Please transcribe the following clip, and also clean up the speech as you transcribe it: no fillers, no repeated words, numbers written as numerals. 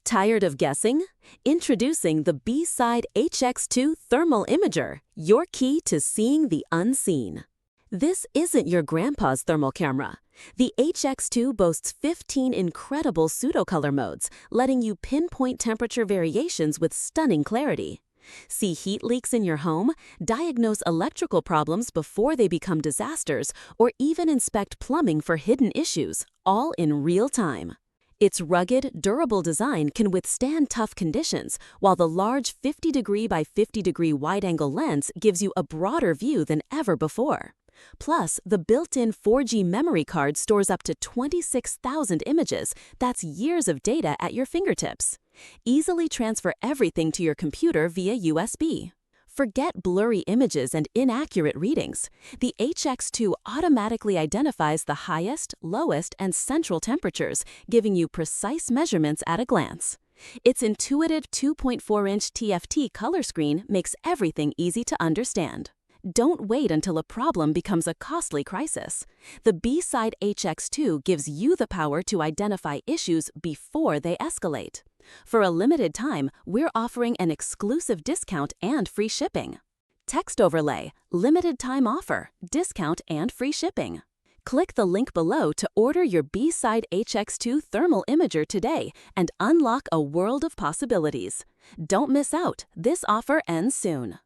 Tired of guessing? Introducing the BSIDE HX2 Thermal Imager, your key to seeing the unseen. This isn't your grandpa's thermal camera. The HX2 boasts 15 incredible pseudo-color modes, letting you pinpoint temperature variations with stunning clarity. See heat leaks in your home, diagnose electrical problems before they become disasters, or even inspect plumbing for hidden issues, all in real time. Its rugged, durable design can withstand tough conditions, while the large 50° by 50° wide-angle lens gives you a broader view than ever before. Plus, the built-in 4G memory card stores up to 26,000 images. That's years of data at your fingertips. Easily transfer everything to your computer via USB. Forget blurry images and inaccurate readings. The HX2 automatically identifies the highest, lowest, and central temperatures, giving you precise measurements at a glance. Its intuitive 2.4-inch TFT color screen makes everything easy to understand. Don't wait until a problem becomes a costly crisis. The BSIDE HX2 gives you the power to identify issues before they escalate. For a limited time, we're offering an exclusive discount and free shipping. Text overlay, limited time offer, discount and free shipping. Click the link below to order your BSIDE HX2 Thermal Imager today and unlock a world of possibilities. Don't miss out. This offer ends soon.